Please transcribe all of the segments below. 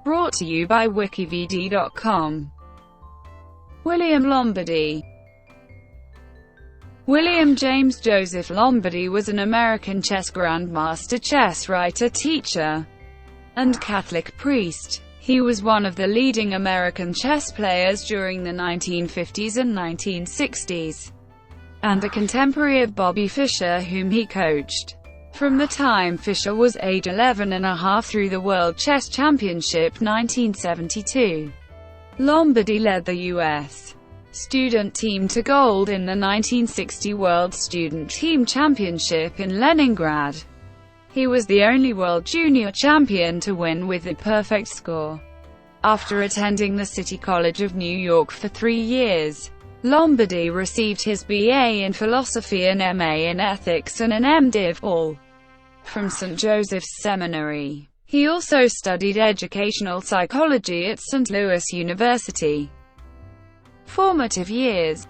Brought to you by WikiVidi.com. William Lombardy. William James Joseph Lombardy was an American chess grandmaster, chess writer, teacher, and Catholic priest. He was one of the leading American chess players during the 1950s and 1960s, and a contemporary of Bobby Fischer, whom he coached. From the time Fischer was age 11 and a half through the World Chess Championship 1972, Lombardy led the U.S. student team to gold in the 1960 World Student Team Championship in Leningrad. He was the only World Junior Champion to win with a perfect score. After attending the City College of New York for 3 years, Lombardy received his BA in philosophy, an MA in ethics, and an M.Div., all from St. Joseph's Seminary. He also studied educational psychology at St. Louis University. Formative years.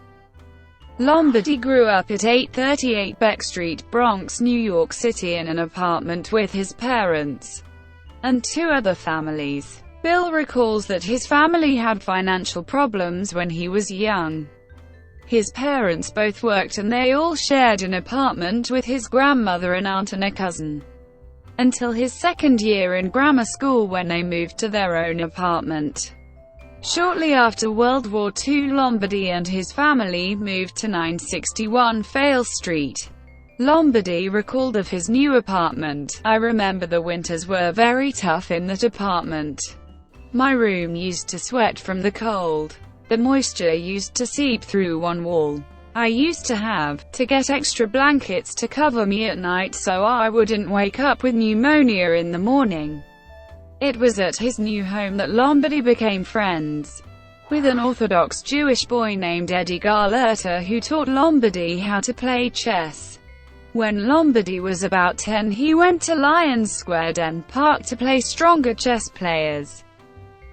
Lombardy grew up at 838 Beck Street, Bronx, New York City in an apartment with his parents and 2 other families. Bill recalls that his family had financial problems when he was young. His parents both worked and they all shared an apartment with his grandmother, an aunt and a cousin, until his second year in grammar school when they moved to their own apartment. Shortly after World War II, Lombardy and his family moved to 961 Fayal Street. Lombardy recalled of his new apartment, "I remember the winters were very tough in that apartment. My room used to sweat from the cold. The moisture used to seep through one wall. I used to have to get extra blankets to cover me at night so I wouldn't wake up with pneumonia in the morning." It was at his new home that Lombardy became friends with an Orthodox Jewish boy named Eddie Garlerta, who taught Lombardy how to play chess. When Lombardy was about 10, he went to Lions Square Den Park to play stronger chess players.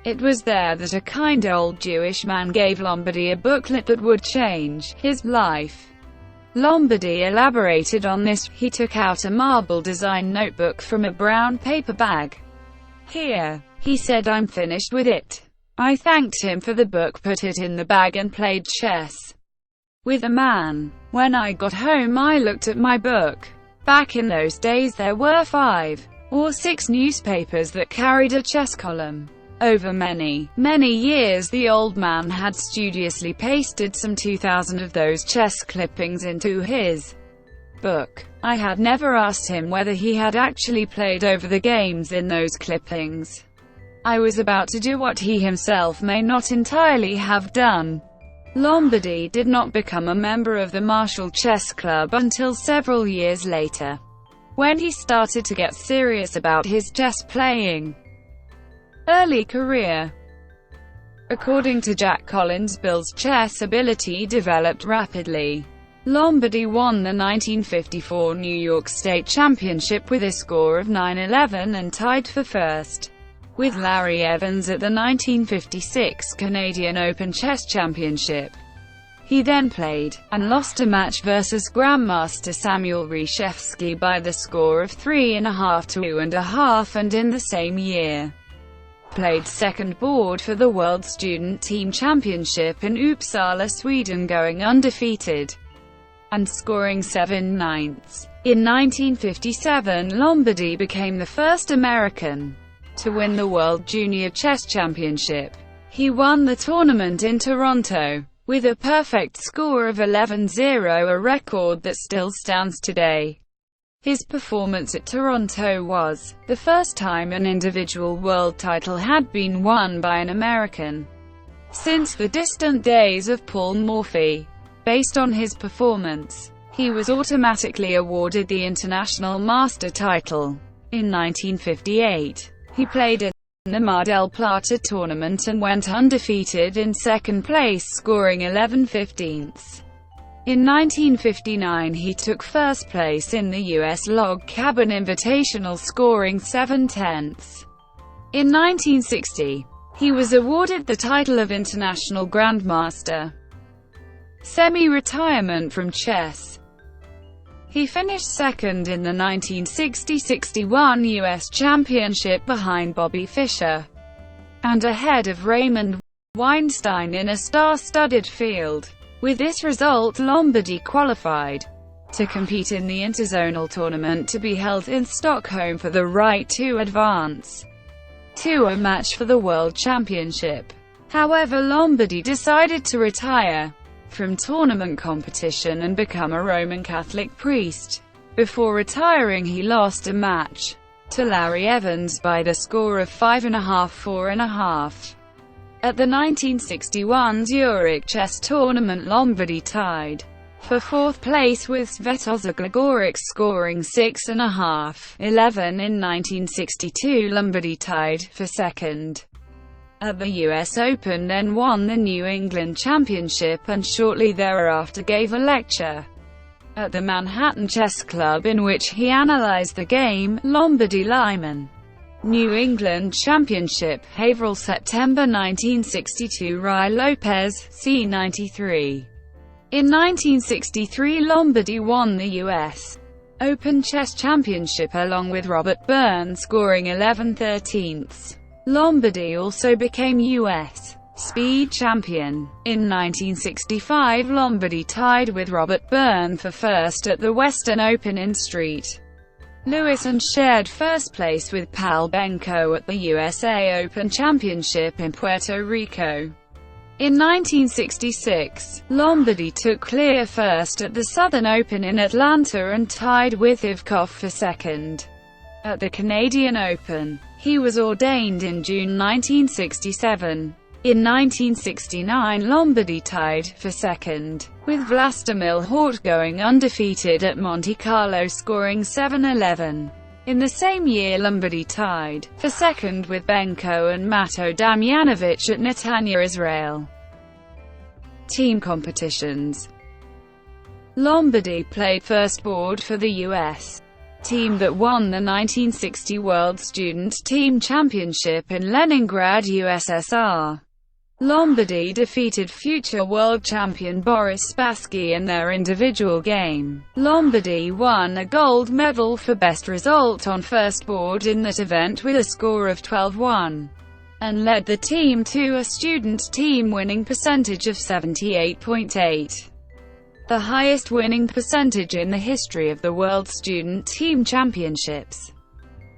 It was there that a kind old Jewish man gave Lombardy a booklet that would change his life. Lombardy elaborated on this. He took out a marble design notebook from a brown paper bag. "Here," he said, "I'm finished with it." I thanked him for the book, put it in the bag and played chess with a man. When I got home I looked at my book. Back in those days there were 5 or 6 newspapers that carried a chess column. Over many years the old man had studiously pasted some 2,000 of those chess clippings into his book. I had never asked him whether he had actually played over the games in those clippings. I was about to do what he himself may not entirely have done. Lombardy did not become a member of the Marshall Chess Club until several years later, when he started to get serious about his chess playing. Early career. According to Jack Collins, Bill's chess ability developed rapidly. Lombardy won the 1954 New York State Championship with a score of 9-11 and tied for first with Larry Evans at the 1956 Canadian Open Chess Championship. He then played, and lost a match versus grandmaster Samuel Reshevsky by the score of 3.5 to 2.5, and in the same year played second board for the World Student Team Championship in Uppsala, Sweden, going undefeated and scoring 7/9. In 1957, Lombardy became the first American to win the World Junior Chess Championship. He won the tournament in Toronto with a perfect score of 11-0, a record that still stands today. His performance at Toronto was the first time an individual world title had been won by an American since the distant days of Paul Morphy. Based on his performance, he was automatically awarded the International Master title. In 1958, he played in the Mar del Plata tournament and went undefeated in second place, scoring 11/15. In 1959 he took first place in the U.S. Log Cabin Invitational, scoring 7/10. In 1960, he was awarded the title of International Grandmaster. Semi-retirement from chess. He finished second in the 1960-61 U.S. Championship behind Bobby Fischer. and ahead of Raymond Weinstein in a star-studded field. With this result, Lombardy qualified to compete in the interzonal tournament to be held in Stockholm for the right to advance to a match for the World Championship. However, Lombardy decided to retire from tournament competition and become a Roman Catholic priest. Before retiring, he lost a match to Larry Evans by the score of 5.5, 4.5. At the 1961 Zurich chess tournament, Lombardy tied for fourth place with Svetozar Gligoric, scoring 6.5, 11. In 1962, Lombardy tied for second at the US Open, then won the New England Championship, and shortly thereafter gave a lecture at the Manhattan Chess Club in which he analyzed the game. Lombardy-Lyman New England Championship, Haverhill, September 1962. Ray Lopez, C93. In 1963, Lombardy won the U.S. Open Chess Championship along with Robert Byrne, scoring 11/13. Lombardy also became U.S. Speed Champion. In 1965, Lombardy tied with Robert Byrne for first at the Western Open in St. Louis and shared first place with Pal Benko at the USA Open Championship in Puerto Rico. In 1966, Lombardy took clear first at the Southern Open in Atlanta and tied with Ivkov for second at the Canadian Open. He was ordained in June 1967. In 1969, Lombardy tied for second with Vlastimil Hort, going undefeated at Monte Carlo, scoring 7-11. In the same year, Lombardy tied for second with Benko and Mato Damjanovic at Netanya, Israel. Team competitions. Lombardy played first board for the U.S. team that won the 1960 World Student Team Championship in Leningrad, USSR. Lombardy defeated future world champion Boris Spassky in their individual game. Lombardy won a gold medal for best result on first board in that event with a score of 12-1, and led the team to a student team winning percentage of 78.8, the highest winning percentage in the history of the World Student Team Championships.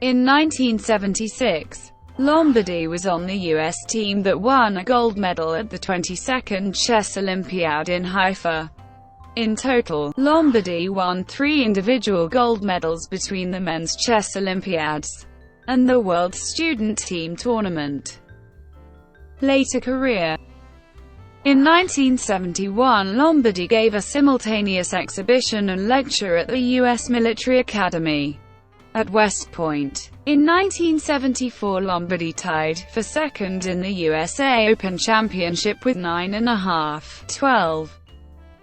In 1976, Lombardy was on the U.S. team that won a gold medal at the 22nd Chess Olympiad in Haifa. In total, Lombardy won 3 individual gold medals between the men's chess Olympiads and the World Student Team Tournament. Later career. In 1971, Lombardy gave a simultaneous exhibition and lecture at the U.S. Military Academy at West Point. In 1974, Lombardy tied for second in the USA Open Championship with 9.5, 12.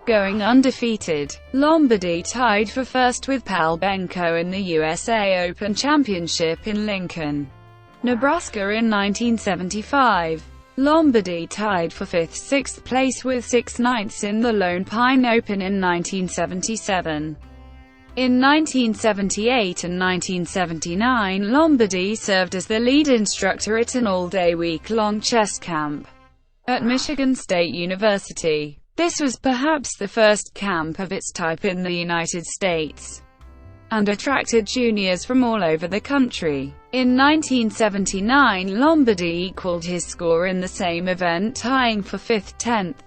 Going undefeated, Lombardy tied for first with Pal Benko in the USA Open Championship in Lincoln, Nebraska in 1975. Lombardy tied for 5th, 6th place with 6/9 in the Lone Pine Open in 1977. In 1978 and 1979, Lombardy served as the lead instructor at an all-day week-long chess camp at Michigan State University. This was perhaps the first camp of its type in the United States, and attracted juniors from all over the country. In 1979, Lombardy equaled his score in the same event, tying for 5th, 10th,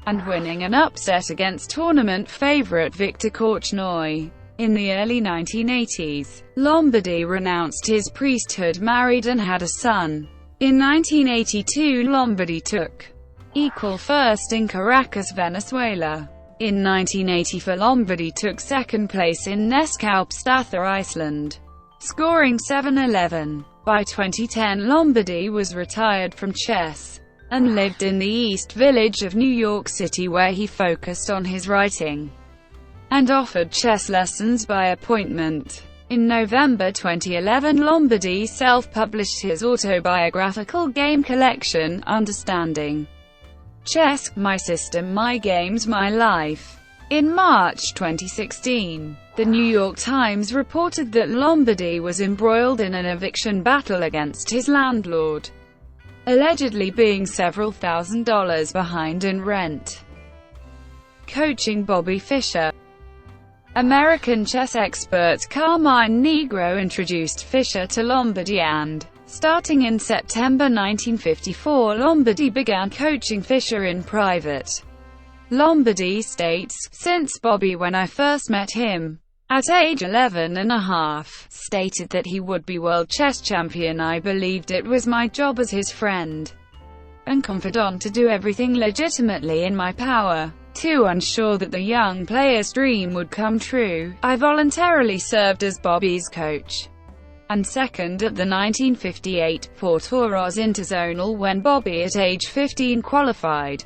and winning an upset against tournament favorite Viktor Korchnoi. In the early 1980s, Lombardy renounced his priesthood, married and had a son. In 1982, Lombardy took equal first in Caracas, Venezuela. In 1984, Lombardy took second place in Neskaupstad, Iceland, scoring 7-11. By 2010, Lombardy was retired from chess and lived in the East Village of New York City, where he focused on his writing and offered chess lessons by appointment. In November 2011, Lombardy self-published his autobiographical game collection, Understanding Chess: My System, My Games, My Life. In March 2016, The New York Times reported that Lombardy was embroiled in an eviction battle against his landlord. allegedly being several $1,000s behind in rent. Coaching Bobby Fischer. American chess expert Carmine Negro introduced Fischer to Lombardy and, starting in September 1954, Lombardy began coaching Fischer in private. Lombardy states, "Since Bobby, when I first met him, at age 11 and a half, stated that he would be world chess champion, I believed it was my job as his friend and confidant to do everything legitimately in my power. To ensure that the young player's dream would come true, I voluntarily served as Bobby's coach and second at the 1958 Portoroz Interzonal when Bobby at age 15 qualified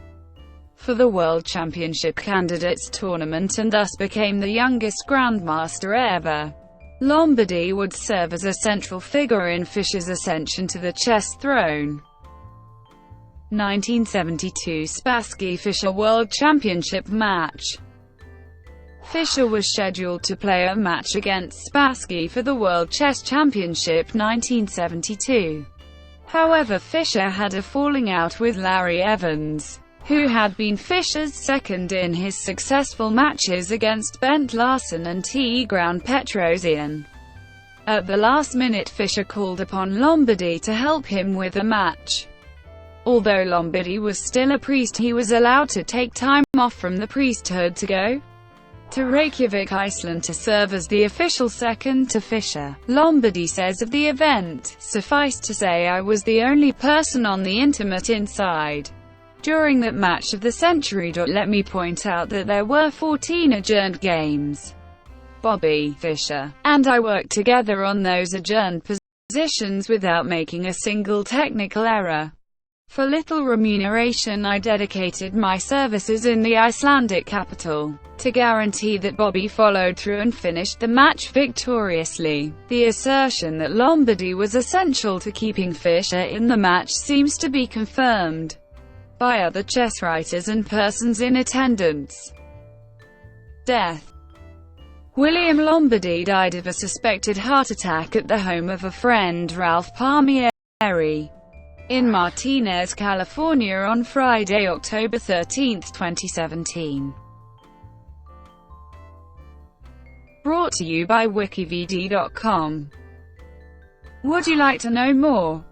for the World Championship Candidates Tournament and thus became the youngest grandmaster ever." Lombardy would serve as a central figure in Fischer's ascension to the chess throne. 1972 Spassky-Fischer World Championship match. Fischer was scheduled to play a match against Spassky for the World Chess Championship 1972. However, Fischer had a falling out with Larry Evans, who had been Fischer's second in his successful matches against Bent Larsen and Tigran Petrosian. At the last minute, Fischer called upon Lombardy to help him with a match. Although Lombardy was still a priest, he was allowed to take time off from the priesthood to go to Reykjavik, Iceland to serve as the official second to Fischer. Lombardy says of the event, "Suffice to say, I was the only person on the intimate inside during that match of the century. Let me point out that there were 14 adjourned games. Bobby, Fischer, and I worked together on those adjourned positions without making a single technical error. For little remuneration, I dedicated my services in the Icelandic capital to guarantee that Bobby followed through and finished the match victoriously." The assertion that Lombardy was essential to keeping Fischer in the match seems to be confirmed by other chess writers and persons in attendance. Death. William Lombardy died of a suspected heart attack at the home of a friend, Ralph Palmieri, in Martinez, California on Friday, October 13, 2017. Brought to you by WikiVidi.com. Would you like to know more?